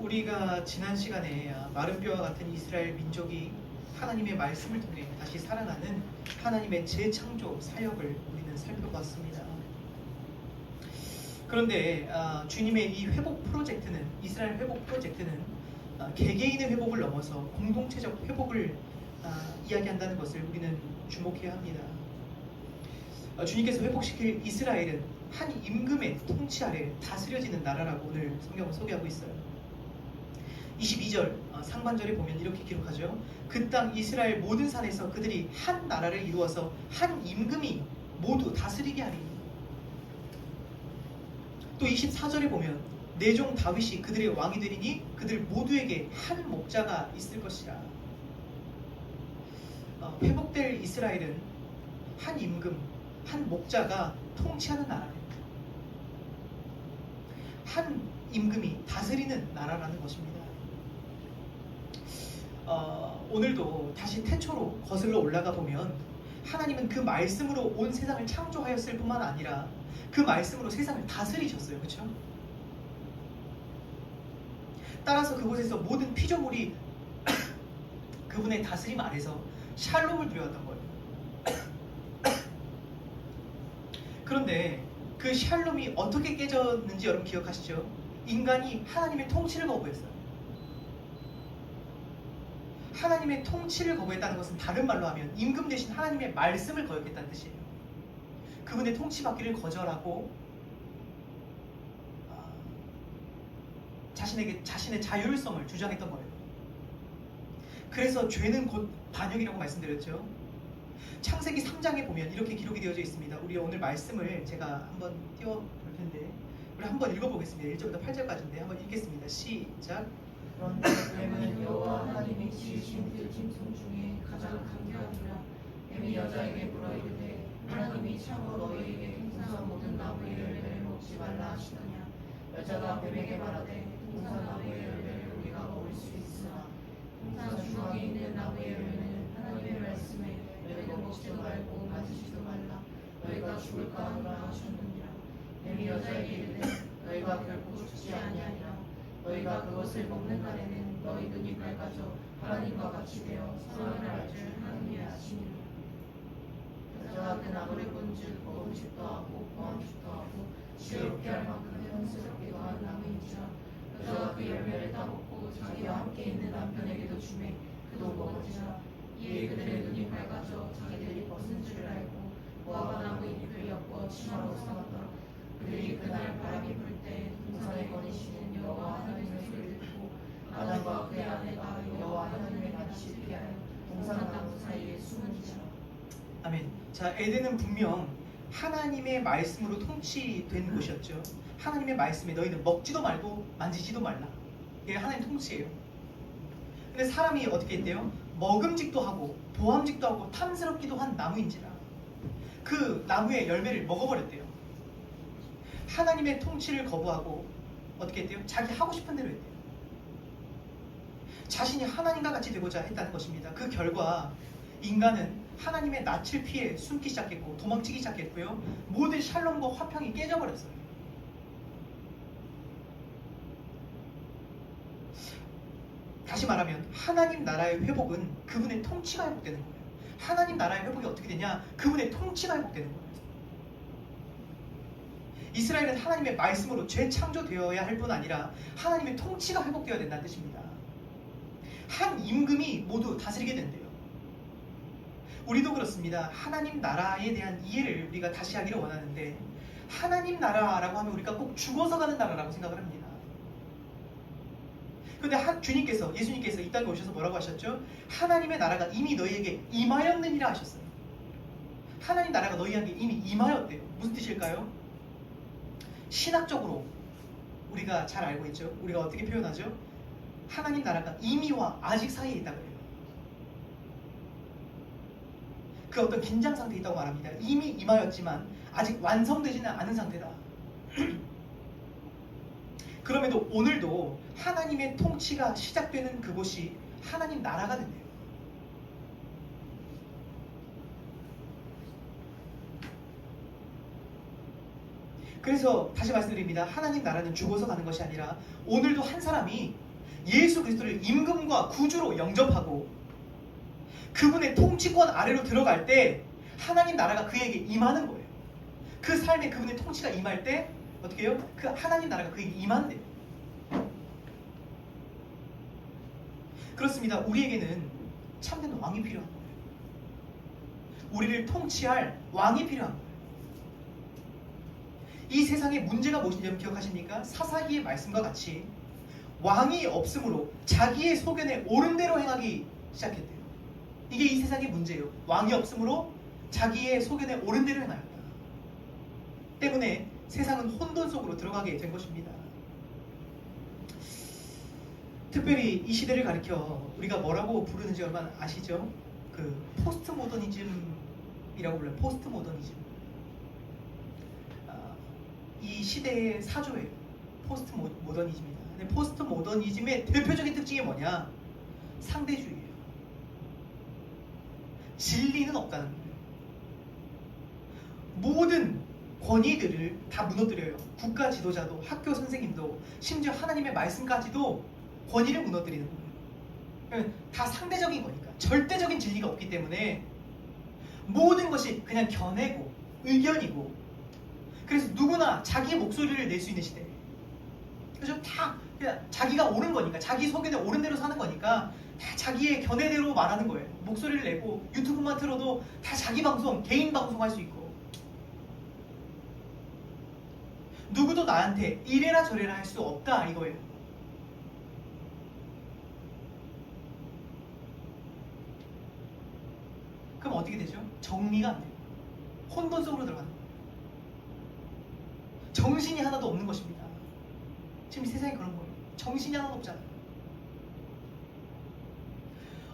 우리가 지난 시간에 마른 뼈와 같은 이스라엘 민족이 하나님의 말씀을 통해 다시 살아나는 하나님의 재창조 사역을 우리는 살펴봤습니다. 그런데 주님의 이 회복 프로젝트는, 이스라엘 회복 프로젝트는 개개인의 회복을 넘어서 공동체적 회복을 이야기한다는 것을 우리는 주목해야 합니다. 주님께서 회복시킬 이스라엘은 한 임금의 통치 아래 다스려지는 나라라고 오늘 성경은 소개하고 있어요. 22절 상반절에 보면 이렇게 기록하죠. 그 땅 이스라엘 모든 산에서 그들이 한 나라를 이루어서 한 임금이 모두 다스리게 하리니. 또 24절에 보면 내 종 다윗이 그들의 왕이 되리니 그들 모두에게 한 목자가 있을 것이라. 회복될 이스라엘은 한 임금, 한 목자가 통치하는 나라입니다. 한 임금이 다스리는 나라라는 것입니다. 오늘도 다시 태초로 거슬러 올라가 보면 하나님은 그 말씀으로 온 세상을 창조하였을 뿐만 아니라 그 말씀으로 세상을 다스리셨어요. 그렇죠? 따라서 그곳에서 모든 피조물이 그분의 다스림 아래서 샬롬을 누려왔던 거예요. 그런데 그 샬롬이 어떻게 깨졌는지 여러분 기억하시죠? 인간이 하나님의 통치를 거부했어요. 하나님의 통치를 거부했다는 것은 다른 말로 하면 임금 대신 하나님의 말씀을 거역했다는 뜻이에요. 그분의 통치받기를 거절하고 자신의 자율성을 주장했던 거예요. 그래서 죄는 곧 반역이라고 말씀드렸죠. 창세기 3장에 보면 이렇게 기록이 되어져 있습니다. 우리 오늘 말씀을 제가 한번 띄워볼 텐데 우리 한번 읽어보겠습니다. 1절부터 8절까지인데 한번 읽겠습니다. 시작. 그런데 뱀은 여호와 하나님이 지으신 그 짐승 중에 가장 강교하니라. 뱀이 여자에게 물어 이르되 하나님이 참으로 너희에게 동산 모든 나무의 열매를 먹지 말라 하시느냐. 여자가 뱀에게 말하되 동산 나무의 열매를 우리가 먹을 수 있으나 동산 중앙에 있는 나무의 열매는 하나님의 말씀에 너희가 먹지도 말고 만지지도 말라. 너희가 죽을까 하노라 하셨느니라. 뱀이 여자에게 이르되 너희가 결코 죽지 아니하리라. 너희가 그것을 먹는 날에는 너희 눈이 밝아져 하나님과 같이 되어 선악을 알 줄 하나님이 아시니라. 여자가 그 나무를 본즉 먹음직도 하고 포함직도 하고 지혜롭게 할 만큼 현스럽기도 한 나무인지라. 여자가 그 열매를 따먹고 자기와 함께 있는 남편에게도 주매 그도 먹은지라. 이에 그들의 눈이 밝아져 자기들이 벗은 줄을 알고 모아바 나무의 잎을 엮어 치마로 삼았더라. 그들이 그날 바람이 불 때 동산에 거니시는 여호와 하나님의 소리를 듣고 아담과 그의 아내가 여호와 하나님의 같이 피하여 동산 나무 사이에 숨은지라. 아멘. 자, 에덴은 분명 하나님의 말씀으로 통치된 곳이었죠. 하나님의 말씀에 너희는 먹지도 말고 만지지도 말라. 이게 하나님 통치예요. 근데 사람이 어떻게 했대요? 먹음직도 하고 보암직도 하고 탐스럽기도 한 나무인지라. 그 나무의 열매를 먹어버렸대요. 하나님의 통치를 거부하고 어떻게 했대요? 자기 하고 싶은 대로 했대요. 자신이 하나님과 같이 되고자 했다는 것입니다. 그 결과 인간은 하나님의 낯을 피해 숨기 시작했고 도망치기 시작했고요. 모든 샬롬과 화평이 깨져버렸어요. 다시 말하면 하나님 나라의 회복은 그분의 통치가 회복되는 거예요. 하나님 나라의 회복이 어떻게 되냐? 그분의 통치가 회복되는 거예요. 이스라엘은 하나님의 말씀으로 재창조되어야 할 뿐 아니라 하나님의 통치가 회복되어야 된다는 뜻입니다. 한 임금이 모두 다스리게 된대요. 우리도 그렇습니다. 하나님 나라에 대한 이해를 우리가 다시 하기를 원하는데 하나님 나라라고 하면 우리가 꼭 죽어서 가는 나라라고 생각을 합니다. 그런데 주님께서, 예수님께서 이 땅에 오셔서 뭐라고 하셨죠? 하나님의 나라가 이미 너희에게 임하였느니라 하셨어요. 하나님 나라가 너희에게 이미 임하였대요. 무슨 뜻일까요? 신학적으로 우리가 잘 알고 있죠. 우리가 어떻게 표현하죠? 하나님 나라가 이미와 아직 사이에 있다 그래요. 그 어떤 긴장 상태에 있다고 말합니다. 이미 임하였지만 아직 완성되지는 않은 상태다. 그럼에도 오늘도 하나님의 통치가 시작되는 그곳이 하나님 나라가 된대요. 그래서 다시 말씀드립니다. 하나님 나라는 죽어서 가는 것이 아니라 오늘도 한 사람이 예수 그리스도를 임금과 구주로 영접하고 그분의 통치권 아래로 들어갈 때 하나님 나라가 그에게 임하는 거예요. 그 삶에 그분의 통치가 임할 때 어떻게 해요? 그 하나님 나라가 그에게 임한대요. 그렇습니다. 우리에게는 참된 왕이 필요한 거예요. 우리를 통치할 왕이 필요한 거예요. 이 세상의 문제가 무엇인지 여러분 기억하십니까? 사사기의 말씀과 같이 왕이 없으므로 자기의 소견에 옳은 대로 행하기 시작했대요. 이게 이 세상의 문제예요. 왕이 없으므로 자기의 소견에 옳은 대로 행하였다. 때문에 세상은 혼돈 속으로 들어가게 된 것입니다. 특별히 이 시대를 가리켜 우리가 뭐라고 부르는지 여러분 아시죠? 그 포스트 모더니즘이라고 불러요. 포스트 모더니즘. 이 시대의 사조예요. 포스트 모더니즘이다. 근데 포스트 모더니즘의 대표적인 특징이 뭐냐? 상대주의예요. 진리는 없다는 거예요. 모든 권위들을 다 무너뜨려요. 국가 지도자도, 학교 선생님도, 심지어 하나님의 말씀까지도 권위를 무너뜨리는 거예요. 다 상대적인 거니까. 절대적인 진리가 없기 때문에 모든 것이 그냥 견해고 의견이고, 그래서 누구나 자기의 목소리를 낼 수 있는 시대예요. 그래서 다 그냥 자기가 옳은 거니까, 자기 소견에 옳은 대로 사는 거니까 다 자기의 견해대로 말하는 거예요. 목소리를 내고 유튜브만 틀어도 다 자기 방송, 개인 방송 할 수 있고, 누구도 나한테 이래라 저래라 할 수 없다 이거예요. 그럼 어떻게 되죠? 정리가 안 돼요. 혼돈 속으로 들어가는 거예요. 정신이 하나도 없는 것입니다. 지금 이 세상이 그런 거예요. 정신이 하나도 없잖아요.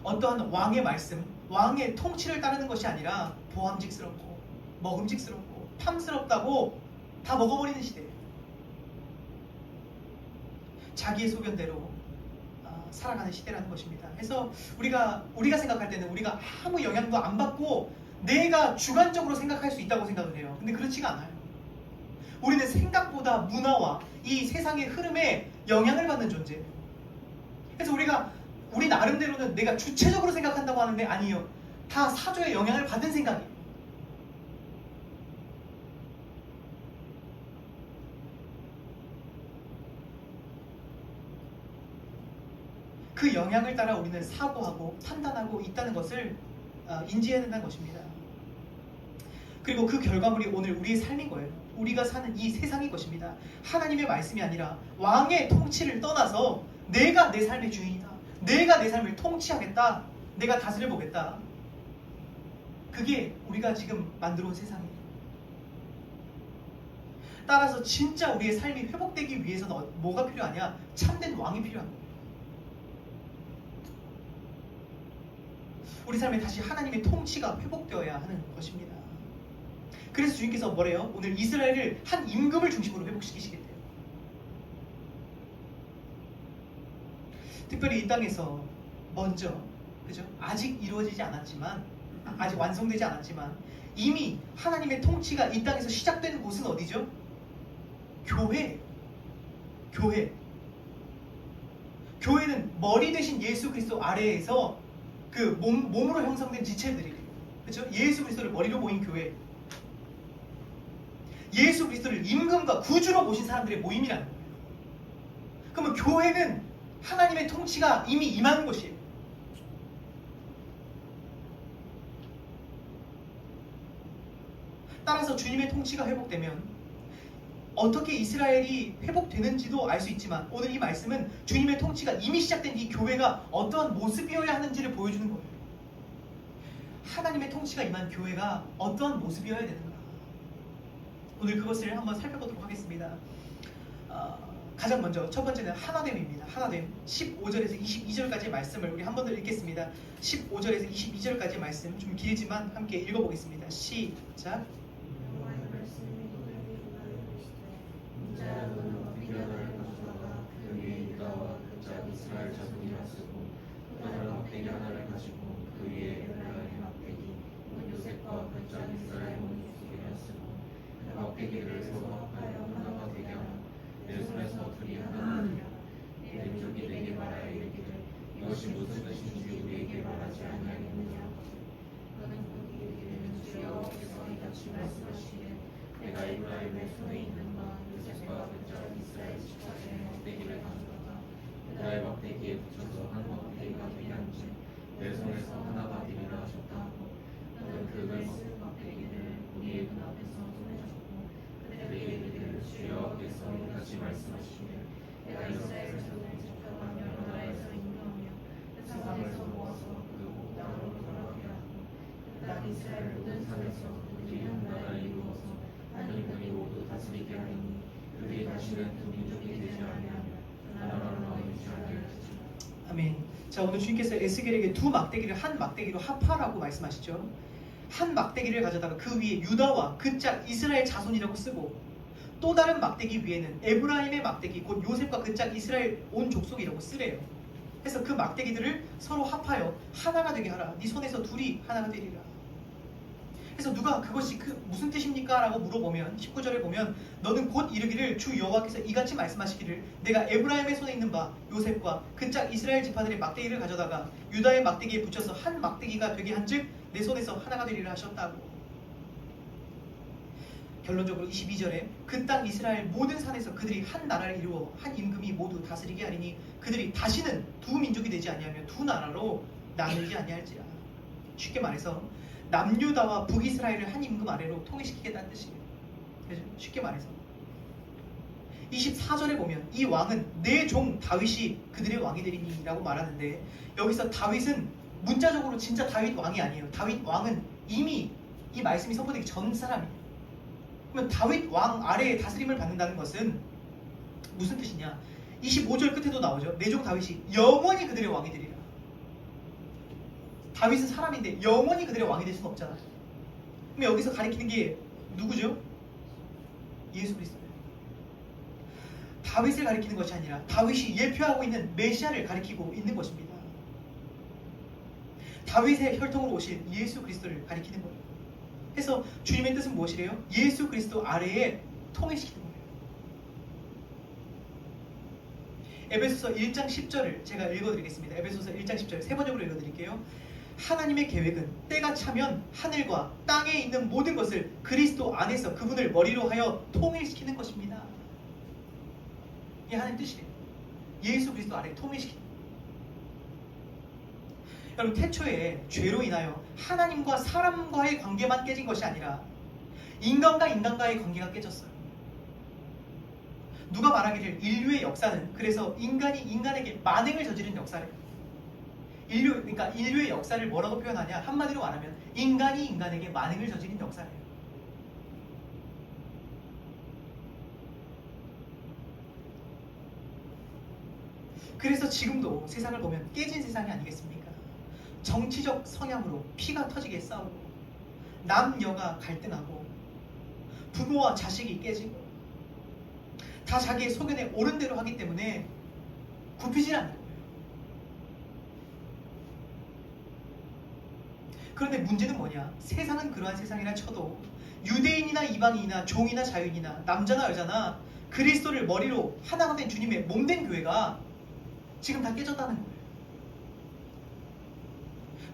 어떠한 왕의 말씀, 왕의 통치를 따르는 것이 아니라 보암직스럽고 먹음직스럽고 탐스럽다고 다 먹어버리는 시대예요. 자기의 소견대로 살아가는 시대라는 것입니다. 그래서 우리가 생각할 때는 우리가 아무 영향도 안 받고 내가 주관적으로 생각할 수 있다고 생각을 해요. 근데 그렇지가 않아요. 우리는 생각보다 문화와 이 세상의 흐름에 영향을 받는 존재예요. 그래서 우리 나름대로는 내가 주체적으로 생각한다고 하는데 아니에요. 다 사조의 영향을 받은 생각이에요. 그 영향을 따라 우리는 사고하고 판단하고 있다는 것을 인지해야 된다는 것입니다. 그리고 그 결과물이 오늘 우리의 삶인 거예요. 우리가 사는 이 세상인 것입니다. 하나님의 말씀이 아니라 왕의 통치를 떠나서 내가 내 삶의 주인이다. 내가 내 삶을 통치하겠다. 내가 다스려 보겠다. 그게 우리가 지금 만들어 온 세상이에요. 따라서 진짜 우리의 삶이 회복되기 위해서는 뭐가 필요하냐? 참된 왕이 필요한 거예요. 우리 삶에 다시 하나님의 통치가 회복되어야 하는 것입니다. 그래서 주님께서 뭐래요? 오늘 이스라엘을 한 임금을 중심으로 회복시키시겠대요. 특별히 이 땅에서 먼저, 그죠? 아직 이루어지지 않았지만, 아직 완성되지 않았지만 이미 하나님의 통치가 이 땅에서 시작되는 곳은 어디죠? 교회. 교회는 머리 대신 예수 그리스도 아래에서 그 몸으로 형성된 지체들이에요. 그렇죠? 예수 그리스도를 머리로 모인 교회. 예수 그리스도를 임금과 구주로 모신 사람들의 모임이라는 거예요. 그러면 교회는 하나님의 통치가 이미 임한 곳이에요. 따라서 주님의 통치가 회복되면 어떻게 이스라엘이 회복되는지도 알 수 있지만 오늘 이 말씀은 주님의 통치가 이미 시작된 이 교회가 어떠한 모습이어야 하는지를 보여주는 거예요. 하나님의 통치가 임한 교회가 어떠한 모습이어야 되는가. 오늘 그것을 한번 살펴보도록 하겠습니다. 가장 먼저 첫 번째는 하나됨입니다. 하나됨 15절에서 22절까지의 말씀을 우리 한 번 더 읽겠습니다. 15절에서 22절까지의 말씀 좀 길지만 함께 읽어보겠습니다. 시작. 이스라엘 자손이라 쓰고 또 다른 막대기 하나를 가지고 그 위에 에브라임의 막대기 요셉과 그 짝 이스라엘 원수기라 쓰고 그 막대기를 서로 합하여 하나가 되게 하라. 내 손에서 둘이 하나가 되리라. 내 민족이 내게 말하여 다시 말씀하시기를 내가 에브라임의 손에 있는 바 요셉과 그자 이스라엘 집사들의 막대기를 가져다가 그자의 막대기에 붙여서 한 막대기가 되게 한즉 내 손에서 하나가 되리라 하셨다 하고 너는 그를 쓸 막대기를 우리의 그 앞에서 손에 잡고 그들에게 이르기를 주여 앞에서 이같이 말씀하시기를 내가 이스라엘에서 집사와 여러 나라에서 인도하며 그 사방에서 모아서 그리고 나로 돌아가게 하고 난 이스라엘 모든 산에서 그들이 한 나라를 이루어서 한 인간이 모두 다스리게 하리니 그들이 다시는 두 민족이 되지 아니하며 나라로 나누지 아니할지라. 아멘. 자, 오늘 주님께서 에스겔에게 두 막대기를 한 막대기로 합하라고 말씀하시죠. 한 막대기를 가져다가 그 위에 유다와 그 짝 이스라엘 자손이라고 쓰고 또 다른 막대기 위에는 에브라임의 막대기 곧 요셉과 그 짝 이스라엘 온 족속이라고 쓰래요. 그래서 그 막대기들을 서로 합하여 하나가 되게 하라. 네 손에서 둘이 하나가 되리라. 그래서 누가 그것이 무슨 뜻입니까? 라고 물어보면 19절에 보면 너는 곧 이르기를 주 여호와께서 이같이 말씀하시기를 내가 에브라임의 손에 있는 바 요셉과 그 짝 이스라엘 지파들의 막대기를 가져다가 유다의 막대기에 붙여서 한 막대기가 되게 한즉 내 손에서 하나가 되리라 하셨다고. 결론적으로 22절에 그 땅 이스라엘 모든 산에서 그들이 한 나라를 이루어 한 임금이 모두 다스리게 하리니 그들이 다시는 두 민족이 되지 아니하며 두 나라로 나누지 아니할지라. 쉽게 말해서 남유다와 북이스라엘을 한 임금 아래로 통일시키겠다는 뜻이에요. 쉽게 말해서 24절에 보면 이 왕은 내 종 다윗이 그들의 왕이 되리니 라고 말하는데 여기서 다윗은 문자적으로 진짜 다윗 왕이 아니에요. 다윗 왕은 이미 이 말씀이 선포되기 전 사람이에요. 그러면 다윗 왕 아래에 다스림을 받는다는 것은 무슨 뜻이냐? 25절 끝에도 나오죠. 내 종 다윗이 영원히 그들의 왕이 되리라. 다윗은 사람인데 영원히 그들의 왕이 될 수는 없잖아요. 그럼 여기서 가리키는 게 누구죠? 예수 그리스도예요. 다윗을 가리키는 것이 아니라 다윗이 예표하고 있는 메시아를 가리키고 있는 것입니다. 다윗의 혈통으로 오실 예수 그리스도를 가리키는 거예요. 그래서 주님의 뜻은 무엇이래요? 예수 그리스도 아래에 통일시키는 거예요. 에베소서 1장 10절을 제가 읽어드리겠습니다. 에베소서 1장 10절 세 번역으로 읽어드릴게요. 하나님의 계획은 때가 차면 하늘과 땅에 있는 모든 것을 그리스도 안에서 그분을 머리로 하여 통일시키는 것입니다. 이게 하나님 뜻이래요. 예수 그리스도 아래에 통일시키는 거예요. 여러분, 태초에 죄로 인하여 하나님과 사람과의 관계만 깨진 것이 아니라 인간과 인간과의 관계가 깨졌어요. 누가 말하기를 인류의 역사는 그래서 인간이 인간에게 만행을 저지른 역사래요. 그러니까 인류의 역사를 뭐라고 표현하냐? 한마디로 말하면 인간이 인간에게 만행을 저지른 역사래요. 그래서 지금도 세상을 보면 깨진 세상이 아니겠습니까? 정치적 성향으로 피가 터지게 싸우고 남녀가 갈등하고 부모와 자식이 깨지고 다 자기의 소견에 옳은 대로 하기 때문에 굽히질 않는 거예요. 그런데 문제는 뭐냐? 세상은 그러한 세상이라 쳐도 유대인이나 이방인이나 종이나 자유인이나 남자나 여자나 그리스도를 머리로 하나가 된 주님의 몸된 교회가 지금 다 깨졌다는 거예요.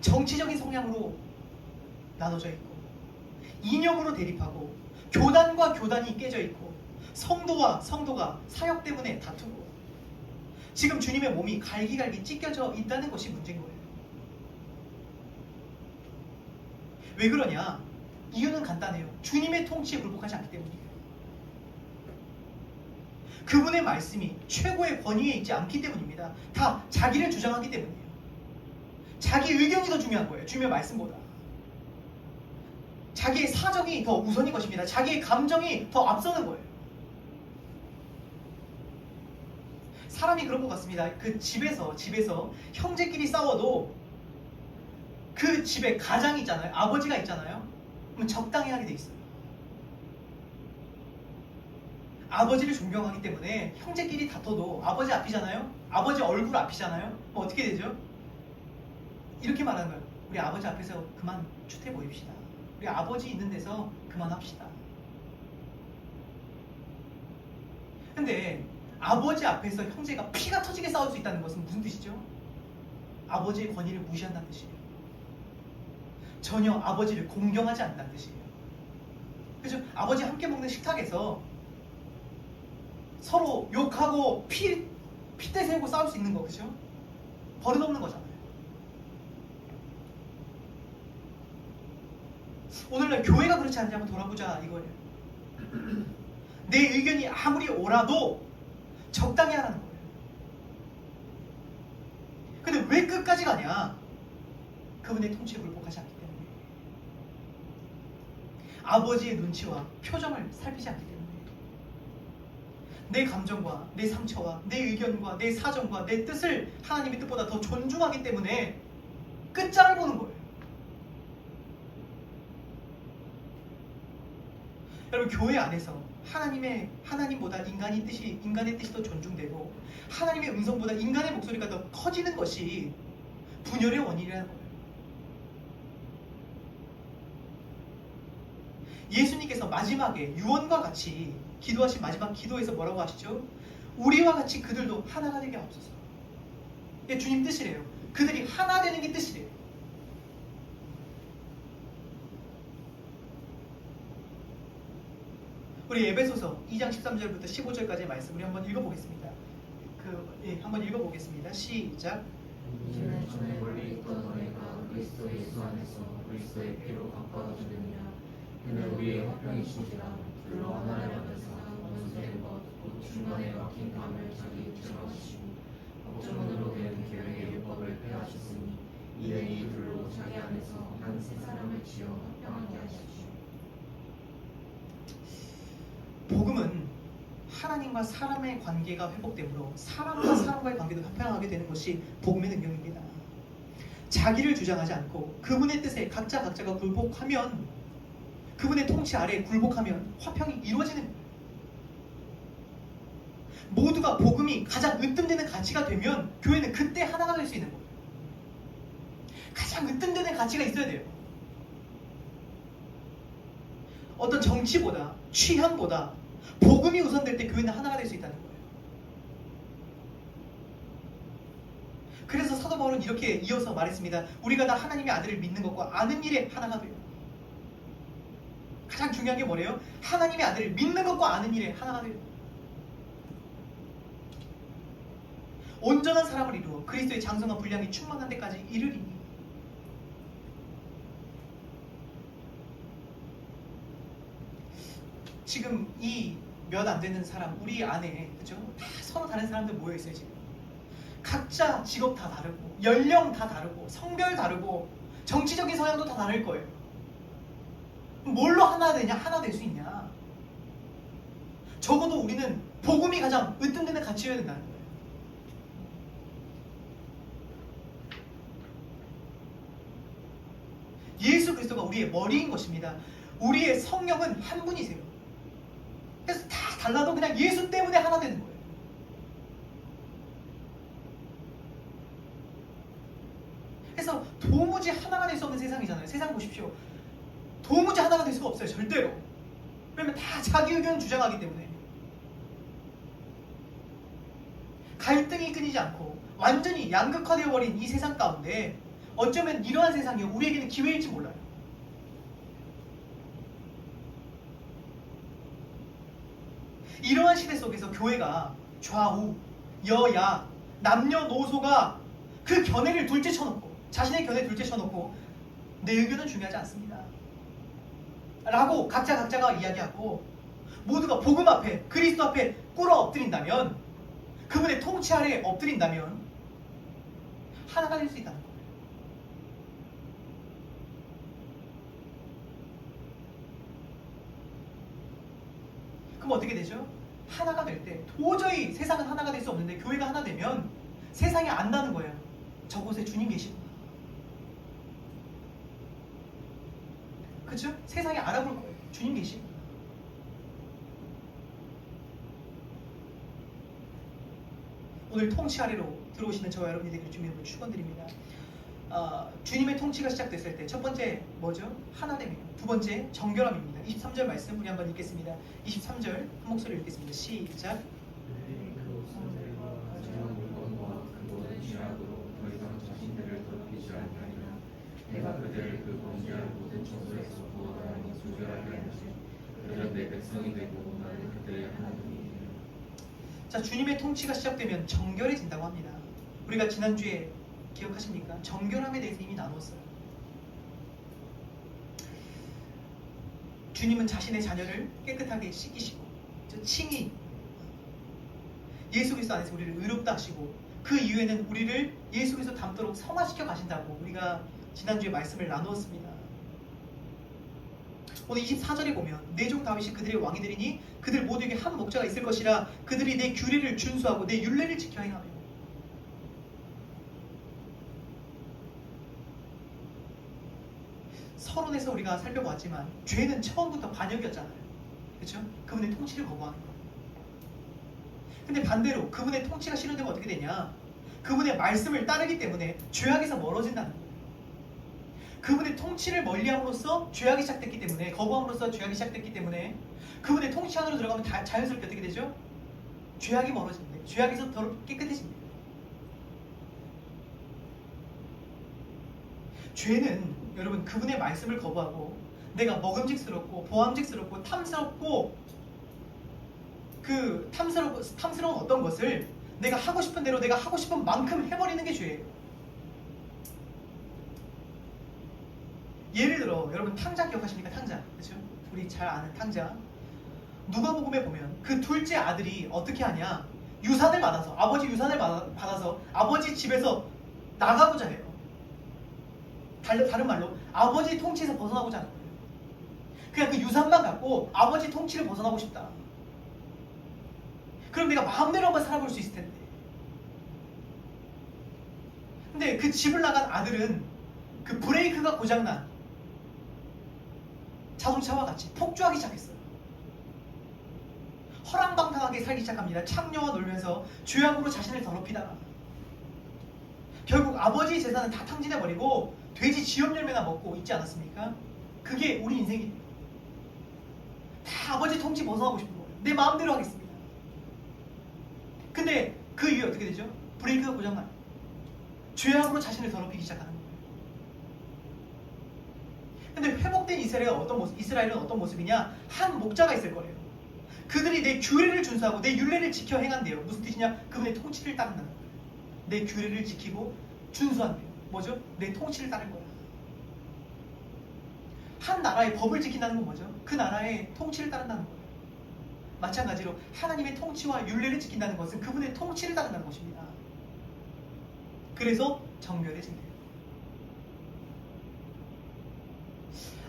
정치적인 성향으로 나눠져 있고 이념으로 대립하고 교단과 교단이 깨져 있고 성도와 성도가 사역 때문에 다투고 지금 주님의 몸이 갈기갈기 찢겨져 있다는 것이 문제인 거예요. 왜 그러냐? 이유는 간단해요. 주님의 통치에 굴복하지 않기 때문이에요. 그분의 말씀이 최고의 권위에 있지 않기 때문입니다. 다 자기를 주장하기 때문이에요. 자기 의견이 더 중요한 거예요. 주님의 말씀보다. 자기의 사정이 더 우선인 것입니다. 자기의 감정이 더 앞서는 거예요. 사람이 그런 것 같습니다. 그 집에서 형제끼리 싸워도 그 집에 가장이 있잖아요. 아버지가 있잖아요. 그럼 적당히 하게 돼 있어요. 아버지를 존경하기 때문에 형제끼리 다퉈도 아버지 앞이잖아요. 아버지 얼굴 앞이잖아요. 그럼 어떻게 되죠? 이렇게 말하는 거예요. 우리 아버지 앞에서 그만 추태 보입시다. 우리 아버지 있는 데서 그만합시다. 근데 아버지 앞에서 형제가 피가 터지게 싸울 수 있다는 것은 무슨 뜻이죠? 아버지의 권위를 무시한다는 뜻이에요. 전혀 아버지를 공경하지 않는다는 뜻이에요. 그죠? 아버지 함께 먹는 식탁에서 서로 욕하고 핏대 세우고 싸울 수 있는 거, 그죠? 버릇없는 거잖아요. 오늘날 교회가 그렇지 않은지 한번 돌아보자 이거예요. 내 의견이 아무리 옳아도 적당히 하라는 거예요. 근데 왜 끝까지 가냐? 그분의 통치에 굴복하지 않기 때문에, 아버지의 눈치와 표정을 살피지 않기 때문에, 내 감정과 내 상처와 내 의견과 내 사정과 내 뜻을 하나님의 뜻보다 더 존중하기 때문에 끝장을 보는 거예요. 여러분, 교회 안에서 하나님보다 인간의 뜻이 더 존중되고 하나님의 음성보다 인간의 목소리가 더 커지는 것이 분열의 원인이라는 거예요. 예수님께서 마지막에 유언과 같이 기도하신 마지막 기도에서 뭐라고 하시죠? 우리와 같이 그들도 하나가 되게 하옵소서. 이게 주님 뜻이래요. 그들이 하나 되는 게 뜻이래요. 우리 에베소서 2장 13절부터 15절까지의 말씀 우리 한번 읽어보겠습니다. 한번 읽어보겠습니다. 시작. 이제는 전에 멀리 있던 너희가 그리스도 예수 안에서 그리스도의 피로 바꿔주느니라. 그는 우리의 화평이시니라. 그로 하나를 만드사 원수된 것 중간에 막힌 담을 자기 육체로 하시고 법조문으로 된 계획의 율법을 폐하셨으니 이는 이 둘로 자기 안에서 한 새 사람을 지어 화평하게 하시고. 복음은 하나님과 사람의 관계가 회복되므로 사람과 사람과의 관계도 화평하게 되는 것이 복음의 능력입니다. 자기를 주장하지 않고 그분의 뜻에 각자가 굴복하면, 그분의 통치 아래에 굴복하면 화평이 이루어지는 거예요. 모두가 복음이 가장 으뜸되는 가치가 되면 교회는 그때 하나가 될 수 있는 거예요. 가장 으뜸되는 가치가 있어야 돼요. 어떤 정치보다, 취향보다 복음이 우선될 때 교회는 하나가 될 수 있다는 거예요. 그래서 사도 바울은 이렇게 이어서 말했습니다. 우리가 다 하나님의 아들을 믿는 것과 아는 일에 하나가 돼요. 가장 중요한 게 뭐래요? 하나님의 아들을 믿는 것과 아는 일에 하나가 돼요. 온전한 사람을 이루어 그리스도의 장성한 분량이 충만한 데까지 이르리니. 지금 이 몇 안 되는 사람 우리 안에, 그죠? 다 서로 다른 사람들 모여 있어요. 지금 각자 직업 다 다르고 연령 다 다르고 성별 다르고 정치적인 성향도 다 다를 거예요. 뭘로 하나 되냐? 하나 될 수 있냐? 적어도 우리는 복음이 가장 으뜸되는 가치여야 된다는 거예요. 예수 그리스도가 우리의 머리인 것입니다. 우리의 성령은 한 분이세요. 그래서 다 달라도 그냥 예수 때문에 하나 되는 거예요. 그래서 도무지 하나가 될 수 없는 세상이잖아요. 세상 보십시오. 도무지 하나가 될 수가 없어요. 절대로. 왜냐면 다 자기 의견 주장하기 때문에. 갈등이 끊이지 않고 완전히 양극화되어 버린 이 세상 가운데 어쩌면 이러한 세상이 우리에게는 기회일지 몰라요. 이러한 시대 속에서 교회가 좌우, 여야, 남녀노소가 그 견해를 둘째 쳐놓고, 자신의 견해 둘째 쳐놓고 내 의견은 중요하지 않습니다 라고 각자가 이야기하고 모두가 복음 앞에, 그리스도 앞에 꿇어 엎드린다면, 그분의 통치 아래에 엎드린다면 하나가 될 수 있다는 거예요. 그럼 어떻게 되죠? 하나가 될 때 도저히 세상은 하나가 될 수 없는데 교회가 하나 되면 세상이 안다는 거예요. 저곳에 주님 계시구나. 그렇죠? 세상이 알아볼 거예요. 주님 계시구나. 오늘 통치 아래로 들어오시는 저와 여러분이 되기를 주님으로 축원드립니다. 주님의 통치가 시작됐을 때 첫 번째 뭐죠? 하나됨이에요. 두 번째 정결함입니다. 23절 말씀 우리 한번 읽겠습니다. 23절 한 목소리 읽겠습니다. 시작. 그 성들과 가져온 물건과 그 모든 죄악으로 더 이상 자신들을 더럽히지 아니하리라. 내가 그들을 그 범죄할 모든 청소에서 구원하여 조절하게 하지. 그들은 내 백성이 되고 나는 그들의 하나님이에요. 자, 주님의 통치가 시작되면 정결해진다고 합니다. 우리가 지난주에 기억하십니까? 정결함에 대해서 이미 나눴어요. 주님은 자신의 자녀를 깨끗하게 씻기시고 칭히 예수 그리스도 안에서 우리를 의롭다 하시고 그 이후에는 우리를 예수 그리스도 닮도록 성화시켜 가신다고 우리가 지난주에 말씀을 나누었습니다. 오늘 24절에 보면 내 종 다윗이 그들의 왕이 되리니 그들 모두에게 한 목자가 있을 것이라 그들이 내 규례를 준수하고 내 율례를 지켜 행하며. 서론에서 우리가 살펴보았지만 죄는 처음부터 반역이었잖아요. 그렇죠? 그분의 통치를 거부하는 거예요. 근데 반대로 그분의 통치가 실현되면 어떻게 되냐? 그분의 말씀을 따르기 때문에 죄악에서 멀어진다는 거예요. 그분의 통치를 멀리함으로써 죄악이 시작됐기 때문에, 거부함으로써 죄악이 시작됐기 때문에 그분의 통치 안으로 들어가면 자연스럽게 어떻게 되죠? 죄악이 멀어집니다. 죄악에서 더 깨끗해집니다. 죄는 여러분 그분의 말씀을 거부하고 내가 먹음직스럽고 보암직스럽고 탐스럽고 그 탐스러운 어떤 것을 내가 하고 싶은 대로 내가 하고 싶은 만큼 해버리는 게 죄예요. 예를 들어 여러분 탕자 기억하십니까? 탕자, 그렇죠? 우리 잘 아는 탕자. 누가복음에 보면 그 둘째 아들이 어떻게 하냐? 유산을 받아서 아버지 유산을 받아서 아버지 집에서 나가고자 해요. 다른 말로 아버지 통치에서 벗어나고자 하는 거예요. 그냥 그 유산만 갖고 아버지 통치를 벗어나고 싶다. 그럼 내가 마음대로 한번 살아볼 수 있을 텐데. 근데 그 집을 나간 아들은 그 브레이크가 고장난 자동차와 같이 폭주하기 시작했어요. 허랑방탕하게 살기 시작합니다. 창녀와 놀면서 죄악으로 자신을 더럽히다가 결국 아버지 재산은 다 탕진해버리고 돼지 지엽 열매나 먹고 있지 않았습니까? 그게 우리 인생이에요. 다 아버지 통치 벗어나고 싶은 거예요. 내 마음대로 하겠습니다. 근데 그 이후에 어떻게 되죠? 브레이크가 고장나요. 죄악으로 자신을 더럽히기 시작하는 거예요. 근데 회복된 이스라엘은 어떤 모습이냐? 한 목자가 있을 거예요. 그들이 내 규례를 준수하고 내 율례를 지켜 행한대요. 무슨 뜻이냐? 그분의 통치를 따른다는 거예요. 내 규례를 지키고 준수한대요. 뭐죠? 내 통치를 따를 거예요. 한 나라의 법을 지킨다는 건 뭐죠? 그 나라의 통치를 따른다는 거예요. 마찬가지로 하나님의 통치와 율례를 지킨다는 것은 그분의 통치를 따른다는 것입니다. 그래서 정결해진대요.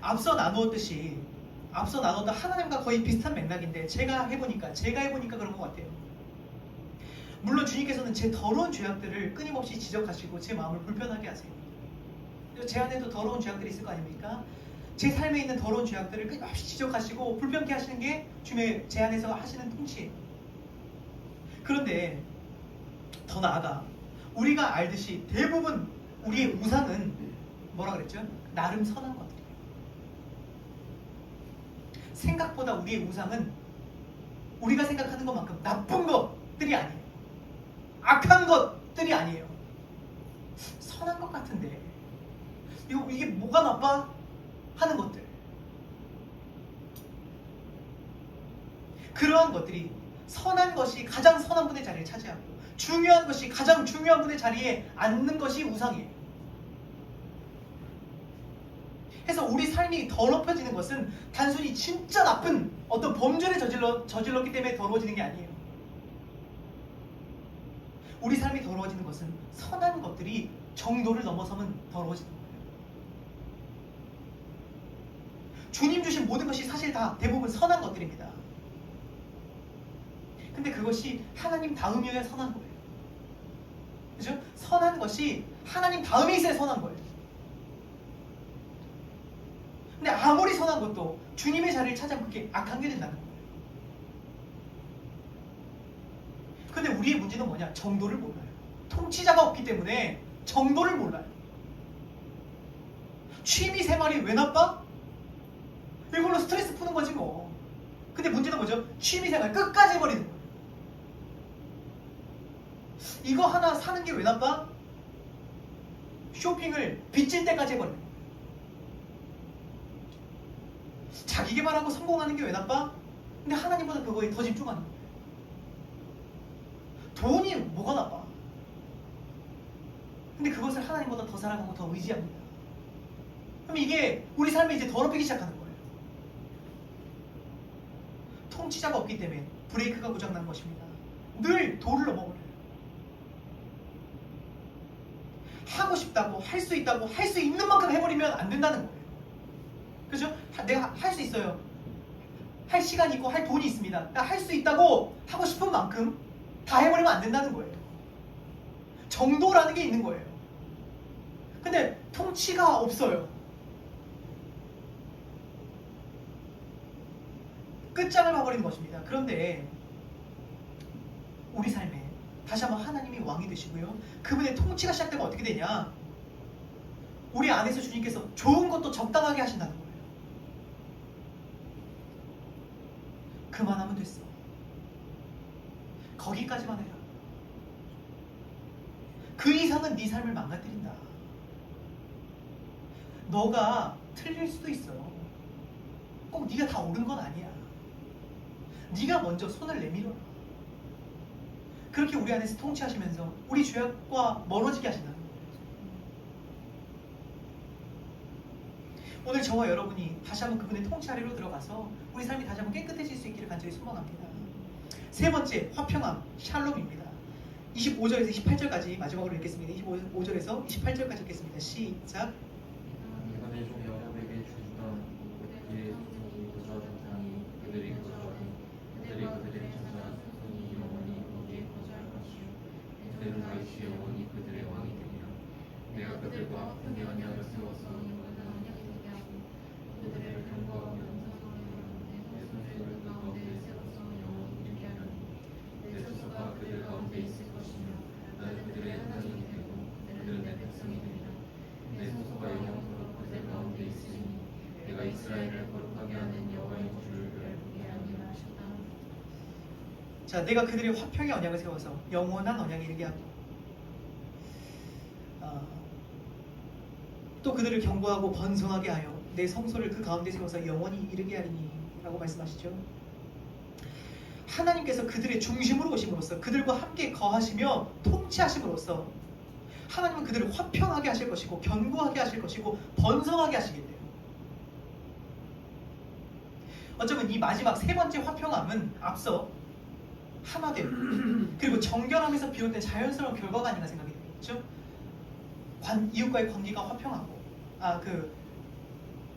앞서 나누었던 하나님과 거의 비슷한 맥락인데 제가 해보니까 그런 것 같아요. 물론 주님께서는 제 더러운 죄악들을 끊임없이 지적하시고 제 마음을 불편하게 하세요. 제 안에도 더러운 죄악들이 있을 거 아닙니까? 제 삶에 있는 더러운 죄악들을 끊임없이 지적하시고 불편케 하시는 게 주님의 제 안에서 하시는 통치예요. 그런데 더 나아가 우리가 알듯이 대부분 우리의 우상은 뭐라 그랬죠? 나름 선한 것들이에요. 생각보다 우리의 우상은 우리가 생각하는 것만큼 나쁜 것들이 아니에요. 악한 것들이 아니에요. 선한 것 같은데 이게 뭐가 나빠? 하는 것들. 그러한 것들이 선한 것이 가장 선한 분의 자리를 차지하고 중요한 것이 가장 중요한 분의 자리에 앉는 것이 우상이에요. 해서 우리 삶이 더럽혀지는 것은 단순히 진짜 나쁜 어떤 범죄를 저질렀기 때문에 더러워지는 게 아니에요. 우리 삶이 더러워지는 것은 선한 것들이 정도를 넘어서면 더러워지는 거예요. 주님 주신 모든 것이 사실 다 대부분 선한 것들입니다. 근데 그것이 하나님 다음이어야 선한 거예요. 그죠? 선한 것이 하나님 다음에 있어야 선한 거예요. 근데 아무리 선한 것도 주님의 자리를 차지하면 그게 악한 게 된다는 거예요. 근데 우리의 문제는 뭐냐? 정도를 몰라요. 통치자가 없기 때문에 정도를 몰라요. 취미 생활이 왜 나빠? 이걸로 스트레스 푸는 거지 뭐. 근데 문제는 뭐죠? 취미 생활 끝까지 해버리는 거예요. 이거 하나 사는 게 왜 나빠? 쇼핑을 빚질 때까지 해버리는 거예요. 자기 개발하고 성공하는 게 왜 나빠? 근데 하나님보다 그거에 더 집중하는 거예요. 돈이 뭐가 나빠? 근데 그것을 하나님보다 더 사랑하고 더 의지합니다. 그럼 이게 우리 삶에 이제 더럽히기 시작하는 거예요. 통치자가 없기 때문에 브레이크가 고장난 것입니다. 늘 도를 넘어버려요. 하고 싶다고, 할 수 있다고, 할 수 있는 만큼 해버리면 안 된다는 거예요. 그죠? 내가 할 수 있어요. 할 시간이 있고 할 돈이 있습니다. 할 수 있다고 하고 싶은 만큼 다 해버리면 안 된다는 거예요. 정도라는 게 있는 거예요. 근데 통치가 없어요. 끝장을 봐버리는 것입니다. 그런데 우리 삶에 다시 한번 하나님이 왕이 되시고요, 그분의 통치가 시작되면 어떻게 되냐? 우리 안에서 주님께서 좋은 것도 적당하게 하신다는 거예요. 그만하면 됐어. 거기까지만 해라. 그 이상은 네 삶을 망가뜨린다. 너가 틀릴 수도 있어. 꼭 네가 다 옳은 건 아니야. 네가 먼저 손을 내밀어라. 그렇게 우리 안에서 통치하시면서 우리 죄악과 멀어지게 하신다는 거예요. 오늘 저와 여러분이 다시 한번 그분의 통치 아래로 들어가서 우리 삶이 다시 한번 깨끗해질 수 있기를 간절히 소망합니다. 세 번째, 화평함, 샬롬입니다. 25절에서 28절까지 마지막으로 읽겠습니다. 25절에서 28절까지 읽겠습니다. 시작. 내가 내 종 야곱에게 주던 그의 소속이 거저하던 땅이 그들이 거저하니 그들이 그들의 자손 손이 영원히 거기에 거저할 것이요 그들은 다윗이 영원히 그들의 왕이 되리라. 내가 그들과 화평의 언약을 세워서 영원한 언약이 되게 하고 그들을 경고하며 내 손을 그 가운데 세워서 영원히 이르게 하려니 내 소서가 그들 가운데 있을 것이며 나는 그들의 하나님이 되고 그들은 내 백성이 되리라. 내 소서가 영원토록 그들 가운데 있으니 내가 이스라엘을 거룩하게 하는 여호와의 주를 알게 하리라 하셨다. 자, 내가 그들의 화평의 언약을 세워서 영원한 언약에 이르게 하고 또 그들을 경고하고 번성하게 하여 내 성소를 그 가운데 세워서 영원히 이르게 하리니 라고 말씀하시죠. 하나님께서 그들의 중심으로 오심으로써 그들과 함께 거하시며 통치하심으로써 하나님은 그들을 화평하게 하실 것이고 견고하게 하실 것이고 번성하게 하시겠대요. 어쩌면 이 마지막 세 번째 화평함은 앞서 하나됨 그리고 정결함에서 비롯된 자연스러운 결과가 아닌가 생각이 돼요. 그렇죠? 이웃과의 관계가 화평하고 그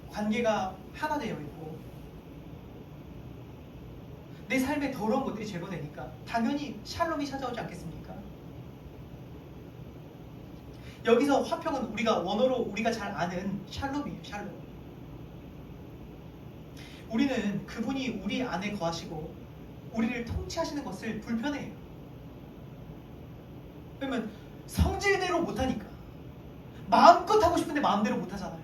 관계가 하나 되어 있고 내 삶에 더러운 것들이 제거되니까 당연히 샬롬이 찾아오지 않겠습니까? 여기서 화평은 우리가 원어로 우리가 잘 아는 샬롬이에요. 샬롬. 우리는 그분이 우리 안에 거하시고 우리를 통치하시는 것을 불편해해요. 왜냐면 성질대로 못하니까. 마음껏 하고 싶은데 마음대로 못하잖아요.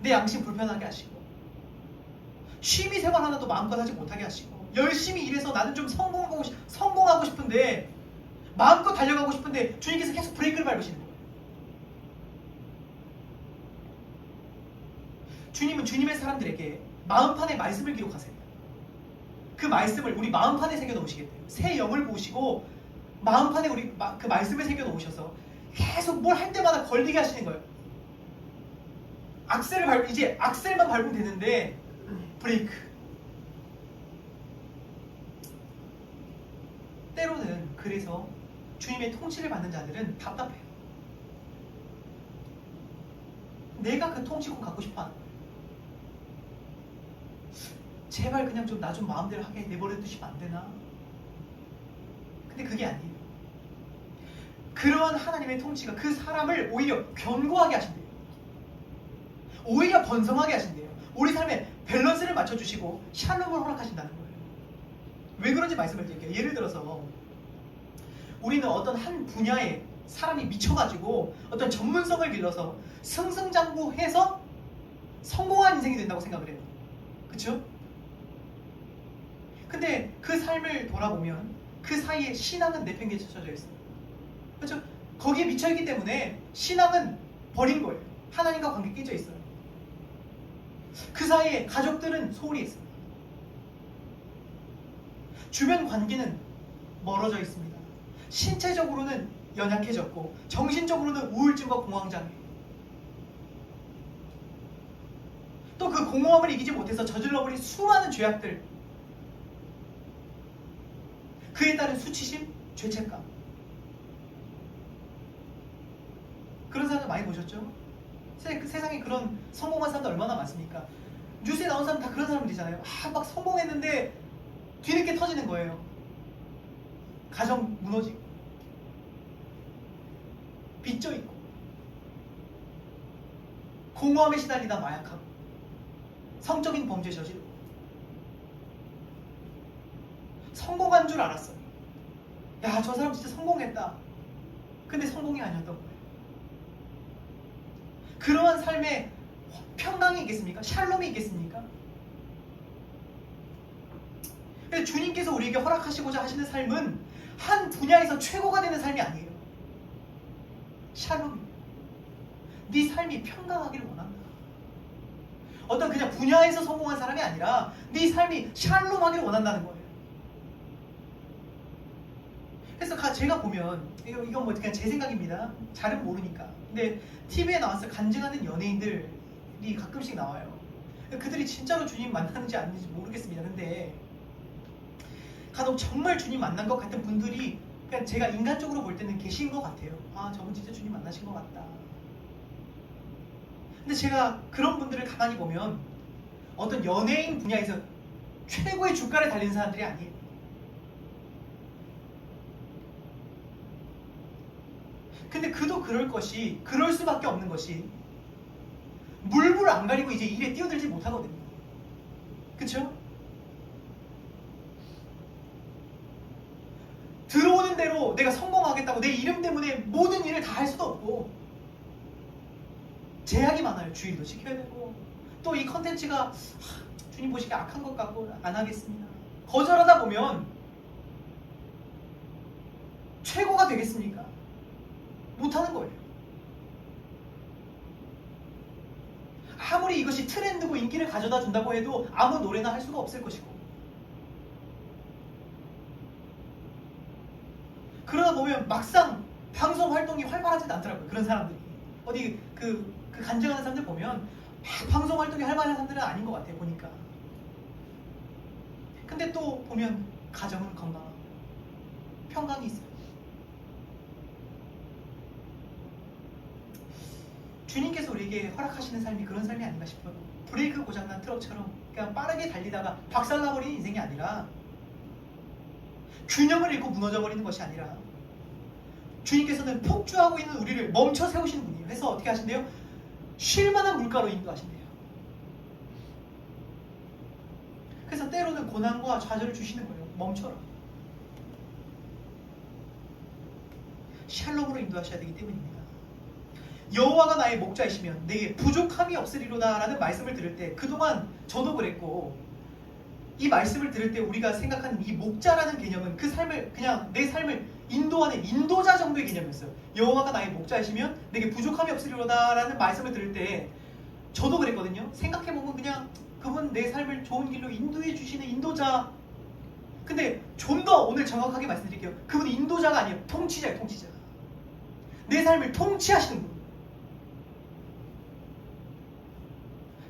내 양심 불편하게 하시고 취미 생활 하나도 마음껏 하지 못하게 하시고 열심히 일해서 나는 좀 성공하고 싶은데 마음껏 달려가고 싶은데 주님께서 계속 브레이크를 밟으시는 거예요. 주님은 주님의 사람들에게 마음판에 말씀을 기록하세요. 그 말씀을 우리 마음판에 새겨놓으시겠대요. 새 영을 부으시고 마음판에 우리 그 말씀을 새겨놓으셔서 계속 뭘 할 때마다 걸리게 하시는 거예요. 이제 악셀만 밟으면 되는데 브레이크. 때로는 그래서 주님의 통치를 받는 자들은 답답해요. 내가 그 통치권 갖고 싶어 하는 거예요. 제발 그냥 좀 나 좀 마음대로 하게 내버려 두시면 안 되나? 근데 그게 아니에요. 그러한 하나님의 통치가 그 사람을 오히려 견고하게 하신대요. 오히려 번성하게 하신대요. 우리 삶에 밸런스를 맞춰주시고 샬롬을 허락하신다는 거예요. 왜 그런지 말씀을 드릴게요. 예를 들어서 우리는 어떤 한 분야에 사람이 미쳐가지고 어떤 전문성을 길러서 승승장구해서 성공한 인생이 된다고 생각을 해요. 그쵸? 근데 그 삶을 돌아보면 그 사이에 신앙은 내팽개쳐져 있어요. 그렇죠? 거기에 미쳐있기 때문에 신앙은 버린 거예요. 하나님과 관계 깨져 있어요. 그 사이에 가족들은 소홀히 했습니다. 주변 관계는 멀어져 있습니다. 신체적으로는 연약해졌고 정신적으로는 우울증과 공황장애, 또 그 공허함을 이기지 못해서 저질러버린 수많은 죄악들, 그에 따른 수치심, 죄책감. 그런 사람들 많이 보셨죠? 세상에 그런 성공한 사람들 얼마나 많습니까? 뉴스에 나온 사람 다 그런 사람들이잖아요. 막 성공했는데 뒤늦게 터지는 거예요. 가정 무너지고, 빚져 있고, 공허함에 시달리다 마약하고, 성적인 범죄 저지르고. 성공한 줄 알았어요. 야, 저 사람 진짜 성공했다. 근데 성공이 아니었던 거예요. 그러한 삶에 평강이 있겠습니까? 샬롬이 있겠습니까? 그래서 주님께서 우리에게 허락하시고자 하시는 삶은 한 분야에서 최고가 되는 삶이 아니에요. 샬롬. 네 삶이 평강하기를 원한다. 어떤 그냥 분야에서 성공한 사람이 아니라 네 삶이 샬롬하기를 원한다는 거예요. 그래서 제가 보면 이건 뭐 그냥 제 생각입니다. 잘은 모르니까. 근데 TV에 나와서 간증하는 연예인들이 가끔씩 나와요. 그들이 진짜로 주님 만나는지 아닌지 모르겠습니다. 근데 간혹 정말 주님 만난 것 같은 분들이 그냥 제가 인간적으로 볼 때는 계신 것 같아요. 아, 저분 진짜 주님 만나신 것 같다. 근데 제가 그런 분들을 가만히 보면 어떤 연예인 분야에서 최고의 주가를 달리는 사람들이 아니에요. 근데 그도 그럴 수밖에 없는 것이 물불 안 가리고 이제 일에 뛰어들지 못하거든요. 그쵸? 들어오는 대로 내가 성공하겠다고 내 이름 때문에 모든 일을 다 할 수도 없고 제약이 많아요. 주일도 지켜야 되고 또 이 컨텐츠가 주님 보시기에 악한 것 같고 안 하겠습니다. 거절하다 보면 최고가 되겠습니까? 못하는 거예요. 아무리 이것이 트렌드고 인기를 가져다 준다고 해도 아무 노래나 할 수가 없을 것이고, 그러다 보면 막상 방송 활동이 활발하지도 않더라고요. 그런 사람들이 어디 그 간증하는 사람들 보면 막 방송 활동이 활발한 사람들은 아닌 것 같아요. 보니까. 근데 또 보면 가정은 건강하고 평강이 있어요. 주님께서 우리에게 허락하시는 삶이 그런 삶이 아닌가 싶어요. 브레이크 고장난 트럭처럼 그냥 빠르게 달리다가 박살나버리는 인생이 아니라, 균형을 잃고 무너져버리는 것이 아니라, 주님께서는 폭주하고 있는 우리를 멈춰 세우시는 분이에요. 그래서 어떻게 하신대요? 쉴만한 물가로 인도하신대요. 그래서 때로는 고난과 좌절을 주시는 거예요. 멈춰라. 샬롬으로 인도하셔야 되기 때문입니다. 여호와가 나의 목자이시면 내게 부족함이 없으리로다 라는 말씀을 들을 때, 그동안 저도 그랬고 이 말씀을 들을 때 우리가 생각하는 이 목자라는 개념은 그 삶을, 그냥 내 삶을 인도하는 인도자 정도의 개념이었어요. 여호와가 나의 목자이시면 내게 부족함이 없으리로다 라는 말씀을 들을 때 저도 그랬거든요. 생각해보면 그냥 그분 내 삶을 좋은 길로 인도해 주시는 인도자. 근데 좀 더 오늘 정확하게 말씀드릴게요. 그분이 인도자가 아니에요. 통치자예요. 통치자. 내 삶을 통치하시는 분,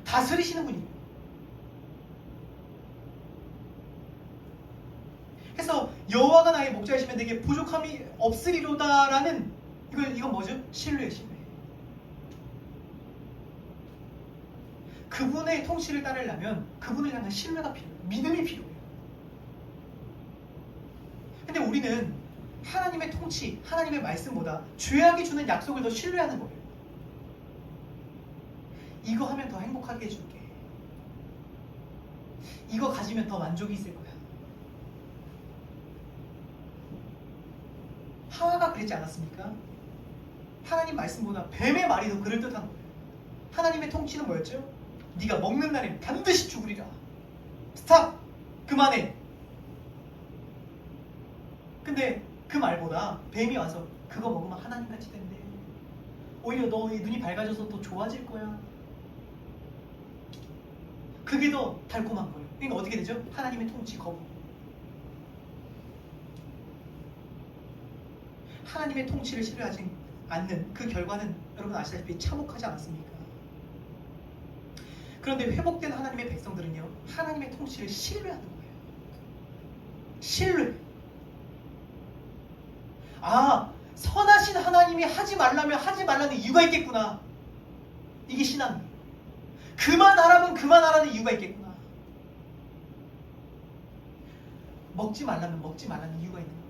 다스리시는 분이에요. 그래서 여호와가 나의 목자이시면 내게 부족함이 없으리로다라는, 이건 뭐죠? 신뢰의 신뢰. 그분의 통치를 따르려면 그분을 향한 신뢰가 필요해요. 믿음이 필요해요. 근데 우리는 하나님의 통치, 하나님의 말씀보다 죄악이 주는 약속을 더 신뢰하는 거예요. 이거 하면 더 행복하게 해줄게. 이거 가지면 더 만족이 있을 거야. 하와가 그랬지 않았습니까? 하나님 말씀보다 뱀의 말이 더 그럴듯한 거예요. 하나님의 통치는 뭐였죠? 네가 먹는 날엔 반드시 죽으리라. 스탑! 그만해! 근데 그 말보다 뱀이 와서 그거 먹으면 하나님같이 된대. 오히려 너 눈이 밝아져서 더 좋아질 거야. 그게 더 달콤한 거예요. 그러니까 어떻게 되죠? 하나님의 통치 거부. 하나님의 통치를 신뢰하지 않는 그 결과는 여러분 아시다시피 참혹하지 않았습니까? 그런데 회복된 하나님의 백성들은요, 하나님의 통치를 신뢰하는 거예요. 신뢰. 아, 선하신 하나님이 하지 말라면 하지 말라는 이유가 있겠구나. 이게 신앙이에요. 그만하라면 그만하라는 이유가 있겠구나. 먹지 말라면 먹지 말라는 이유가 있는 거예요.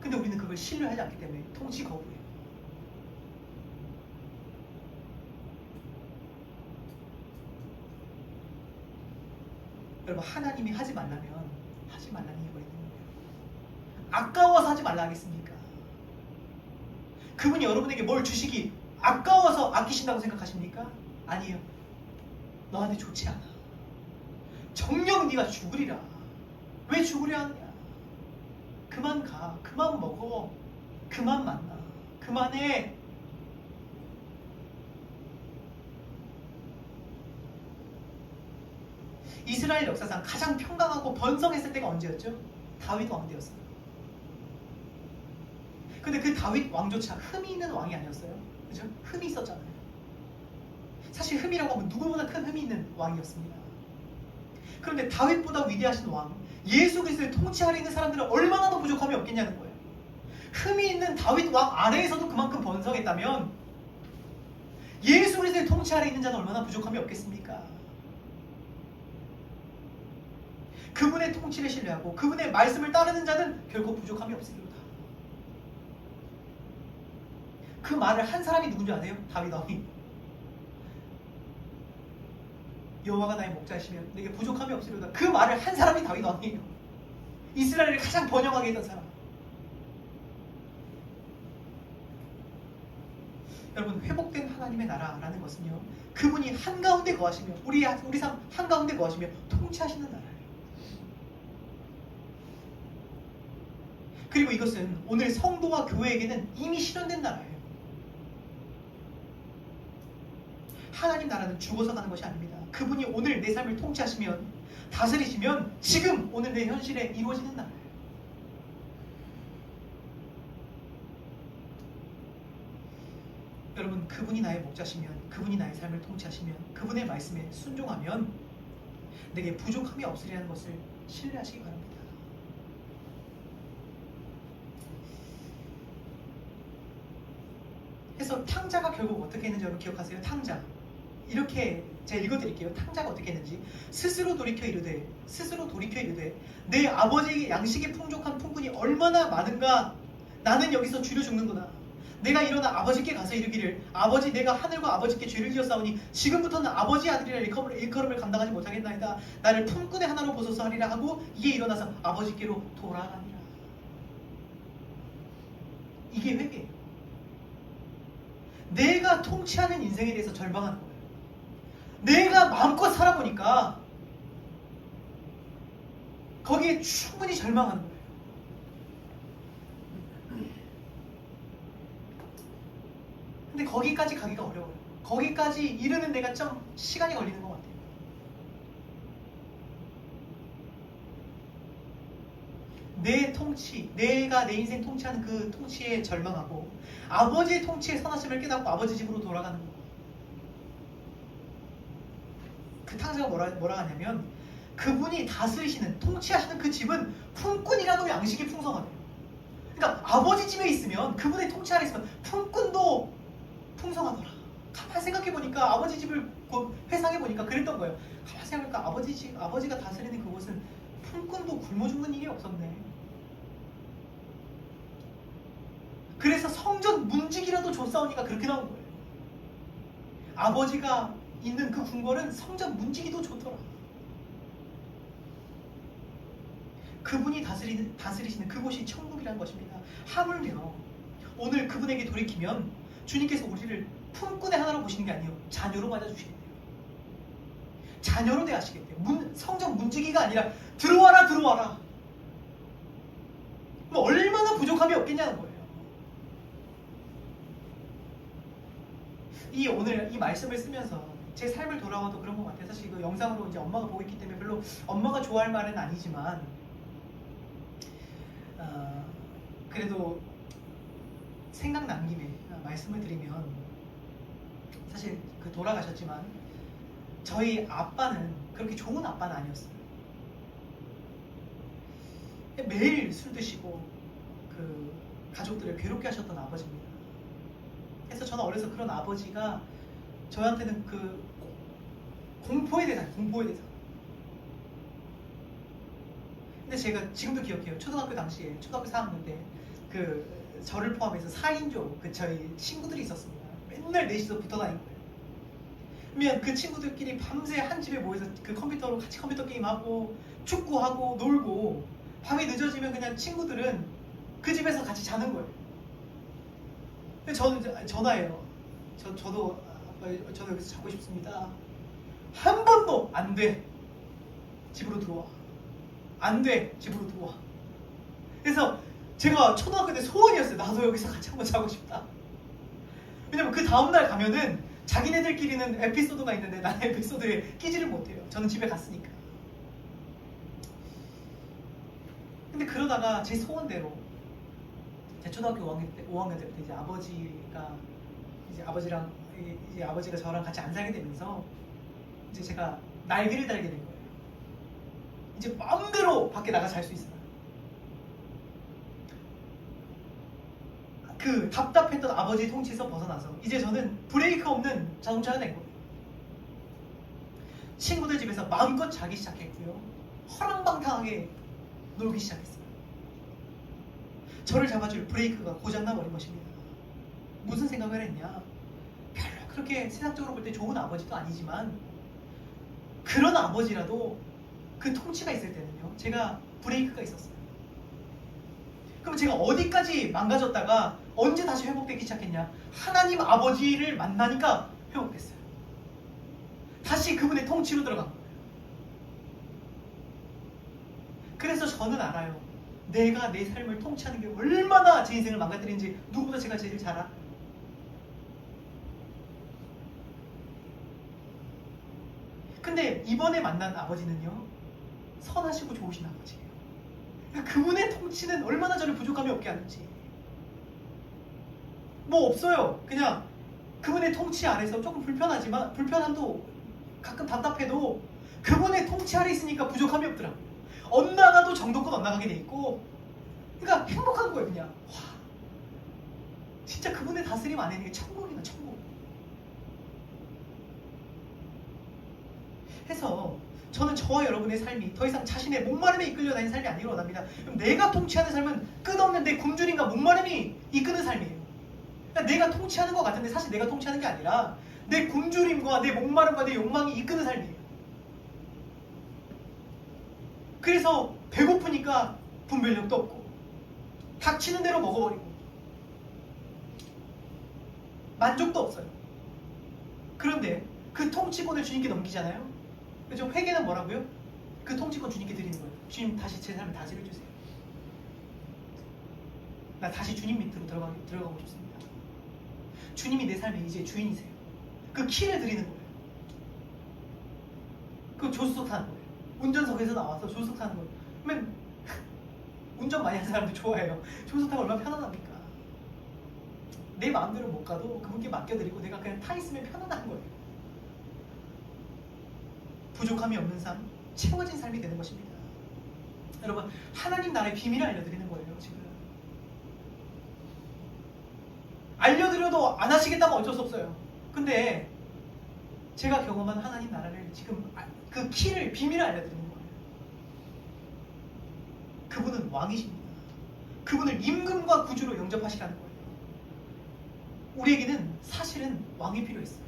근데 우리는 그걸 신뢰하지 않기 때문에 통치 거부해요. 여러분, 하나님이 하지 말라면 하지 말라는 이유가 있는 거예요. 아까워서 하지 말라 하겠습니까? 그분이 여러분에게 뭘 주시기 아까워서 아끼신다고 생각하십니까? 아니에요. 너한테 좋지 않아. 정녕 네가 죽으리라. 왜 죽으려 하느냐? 그만 가. 그만 먹어. 그만 만나. 그만해. 이스라엘 역사상 가장 평강하고 번성했을 때가 언제였죠? 다윗 왕 때였어요. 근데 그 다윗 왕조차 흠이 있는 왕이 아니었어요. 그죠? 흠이 있었잖아요. 사실 흠이라고 하면 누구보다 큰 흠이 있는 왕이었습니다. 그런데 다윗보다 위대하신 왕, 예수 그리스도를 통치하려 있는 사람들은 얼마나 더 부족함이 없겠냐는 거예요. 흠이 있는 다윗 왕 아래에서도 그만큼 번성했다면 예수 그리스도를 통치하려 있는 자는 얼마나 부족함이 없겠습니까? 그분의 통치를 신뢰하고 그분의 말씀을 따르는 자는 결코 부족함이 없습니다. 그 말을 한 사람이 누군지 아세요? 다윗 왕이. 여호와가 나의 목자시며 내게 부족함이 없으리로다. 그 말을 한 사람이 다윗 왕이에요. 이스라엘을 가장 번영하게 했던 사람. 여러분, 회복된 하나님의 나라라는 것은요, 그분이 한가운데 거하시며 우리 삶 한가운데 거하시며 통치하시는 나라예요. 그리고 이것은 오늘 성도와 교회에게는 이미 실현된 나라예요. 하나님 나라는 죽어서 가는 것이 아닙니다. 그분이 오늘 내 삶을 통치하시면, 다스리시면 지금 오늘 내 현실에 이루어지는 나라예요. 여러분, 그분이 나의 목자시면, 그분이 나의 삶을 통치하시면, 그분의 말씀에 순종하면 내게 부족함이 없으리라는 것을 신뢰하시기 바랍니다. 그래서 탕자가 결국 어떻게 했는지 여러분 기억하세요? 탕자. 이렇게 제가 읽어드릴게요. 탕자가 어떻게 했는지. 스스로 돌이켜 이르되 내 아버지에게 양식의 풍족한 품꾼이 얼마나 많은가. 나는 여기서 주려 죽는구나. 내가 일어나 아버지께 가서 이르기를 아버지, 내가 하늘과 아버지께 죄를 지었사오니 지금부터는 아버지 아들이라 일컬음을 감당하지 못하겠나이다. 나를 품꾼의 하나로 보소서 하리라 하고 이에 일어나서 아버지께로 돌아가니라. 이게 회개예요. 내가 통치하는 인생에 대해서 절망하는 거예요. 내가 마음껏 살아보니까 거기에 충분히 절망하는 거예요. 근데 거기까지 가기가 어려워요. 거기까지 이르는 데가 좀 시간이 걸리는 것 같아요. 내 통치, 내가 내 인생 통치하는 그 통치에 절망하고 아버지의 통치의 선하심을 깨닫고 아버지 집으로 돌아가는 거. 그 탕자가 뭐라 하냐면 그분이 다스리시는, 통치하시는 그 집은 품꾼이라도 양식이 풍성하대요. 그러니까 아버지 집에 있으면, 그분의 통치 아래 있으면 품꾼도 풍성하더라. 가만히 생각해보니까 아버지 집을 회상해보니까 그랬던 거예요. 가만히 생각해보니까 아버지가 다스리는 그곳은 품꾼도 굶어 죽는 일이 없었네. 그래서 성전 문지기라도 줬사오니까 그렇게 나온 거예요. 아버지가 있는 그 궁궐은 성전 문지기도 좋더라. 그분이 다스리시는 그곳이 천국이라는 것입니다. 하물며 오늘 그분에게 돌이키면 주님께서 우리를 품꾼의 하나로 보시는 게 아니에요. 자녀로 맞아주시겠대요. 자녀로 대하시겠대요. 성전 문지기가 아니라 들어와라. 뭐 얼마나 부족함이 없겠냐는 거예요. 오늘 이 말씀을 쓰면서 제 삶을 돌아봐도 그런 것 같아요. 사실 이거 영상으로 이제 엄마가 보고 있기 때문에 별로 엄마가 좋아할 말은 아니지만 그래도 생각난 김에 말씀을 드리면 사실 그 돌아가셨지만 저희 아빠는 그렇게 좋은 아빠는 아니었어요. 매일 술 드시고 그 가족들을 괴롭게 하셨던 아버지입니다. 그래서 저는 어려서 그런 아버지가 저한테는 그 공포의 대상. 근데 제가 지금도 기억해요. 초등학교 당시에 초등학교 4학년 때 그 저를 포함해서 4인조 그 저희 친구들이 있었습니다. 맨날 넷이서 붙어 다닌 거예요. 그러면 그 친구들끼리 밤새 한 집에 모여서 그 컴퓨터로 같이 컴퓨터 게임하고 축구하고 놀고 밤이 늦어지면 그냥 친구들은 그 집에서 같이 자는 거예요. 근데 저는 이제 전화해요. 저도 여기서 자고 싶습니다. 한 번도 안 돼. 집으로 들어와. 안 돼. 집으로 들어와. 그래서 제가 초등학교 때 소원이었어요. 나도 여기서 같이 한번 자고 싶다. 왜냐면 그 다음날 가면은 자기네들끼리는 에피소드가 있는데 나는 에피소드에 끼지를 못해요. 저는 집에 갔으니까. 근데 그러다가 제 소원대로 제 초등학교 5학년 때부터 이제 아버지가 저랑 같이 안 살게 되면서 이제 제가 날개를 달게 된 거예요. 이제 마음대로 밖에 나가 잘 수 있어요. 그 답답했던 아버지 통치에서 벗어나서 이제 저는 브레이크 없는 자동차가 된 거예요. 친구들 집에서 마음껏 자기 시작했고요. 허랑방탕하게 놀기 시작했어요. 저를 잡아줄 브레이크가 고장나 버린 것입니다. 무슨 생각을 했냐? 별로 그렇게 세상적으로 볼 때 좋은 아버지도 아니지만 그런 아버지라도 그 통치가 있을 때는요, 제가 브레이크가 있었어요. 그럼 제가 어디까지 망가졌다가 언제 다시 회복되기 시작했냐? 하나님 아버지를 만나니까 회복됐어요. 다시 그분의 통치로 들어간 거예요. 그래서 저는 알아요. 내가 내 삶을 통치하는 게 얼마나 제 인생을 망가뜨리는지 누구보다 제가 제일 잘 알아요. 근데 이번에 만난 아버지는요, 선하시고 좋으신 아버지예요. 그분의 통치는 얼마나 저를 부족함이 없게 하는지. 뭐 없어요. 그냥 그분의 통치 아래서 조금 불편하지만, 불편함도 가끔 답답해도 그분의 통치 아래 있으니까 부족함이 없더라고요. 엇나가도 정도껏 엇나가게 돼 있고, 그러니까 행복한 거예요. 그냥 와, 진짜 그분의 다스림 안에 있는 게 천국이다, 천국. 해서 저는 저와 여러분의 삶이 더 이상 자신의 목마름에 이끌려 다니는 삶이 아니기를 원합니다. 그럼 내가 통치하는 삶은 끝없는 내 굶주림과 목마름이 이끄는 삶이에요. 그러니까 내가 통치하는 것 같은데 사실 내가 통치하는 게 아니라 내 굶주림과 내 목마름과 내 욕망이 이끄는 삶이에요. 그래서 배고프니까 분별력도 없고 닥치는 대로 먹어버리고 만족도 없어요. 그런데 그 통치권을 주님께 넘기잖아요. 그죠? 회개는 뭐라고요? 그 통치권 주님께 드리는 거예요. 주님, 다시 제 삶을 다스려주세요. 나 다시 주님 밑으로 들어가고 싶습니다. 주님이 내 삶의 이제 주인이세요. 그 키를 드리는 거예요. 그 조수석 타는 거예요. 운전석에서 나와서 조수석 타는 거예요. 그러면 운전 많이 하는 사람들 좋아해요. 조수석 타면 얼마나 편안합니까? 내 마음대로 못 가도 그분께 맡겨드리고 내가 그냥 타 있으면 편안한 거예요. 부족함이 없는 삶, 채워진 삶이 되는 것입니다. 여러분, 하나님 나라의 비밀을 알려드리는 거예요. 지금 알려드려도 안 하시겠다면 어쩔 수 없어요. 근데 제가 경험한 하나님 나라를 지금 그 키를, 비밀을 알려드리는 거예요. 그분은 왕이십니다. 그분을 임금과 구주로 영접하시라는 거예요. 우리에게는 사실은 왕이 필요했어요.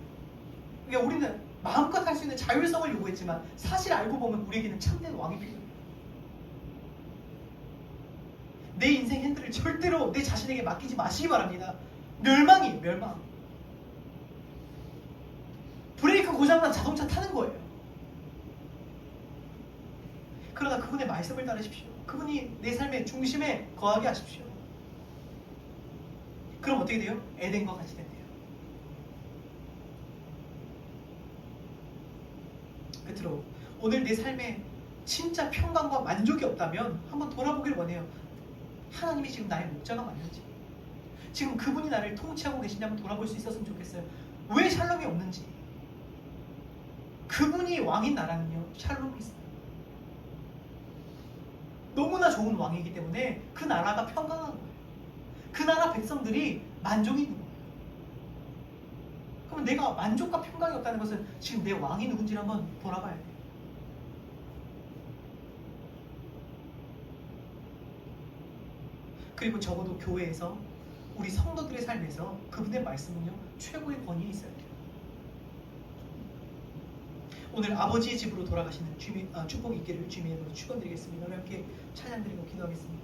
그러니까 우리는 마음껏 할 수 있는 자율성을 요구했지만 사실 알고 보면 우리에게는 참된 왕이 필요해요. 내 인생 핸들을 절대로 내 자신에게 맡기지 마시기 바랍니다. 멸망이에요, 멸망. 브레이크 고장난 자동차 타는 거예요. 그러나 그분의 말씀을 따르십시오. 그분이 내 삶의 중심에 거하게 하십시오. 그럼 어떻게 돼요? 에덴과 같이 된대요. 끝으로 오늘 내 삶에 진짜 평강과 만족이 없다면 한번 돌아보길 원해요. 하나님이 지금 나의 목자가 맞는지, 지금 그분이 나를 통치하고 계신지 한번 돌아볼 수 있었으면 좋겠어요. 왜 샬롬이 없는지. 그분이 왕인 나라는요, 샬롬이 있어요. 너무나 좋은 왕이기 때문에 그 나라가 평강한 거예요. 그 나라 백성들이 만족이 있는 거예요. 그럼 내가 만족과 평강이 없다는 것은 지금 내 왕이 누군지를 한번 돌아봐야 돼요. 그리고 적어도 교회에서 우리 성도들의 삶에서 그분의 말씀은요, 최고의 권위에 있어야 돼요. 오늘 아버지의 집으로 돌아가시는 축복이 있기를 주님의 이름으로 축원드리겠습니다. 우리 함께 찬양드리고 기도하겠습니다.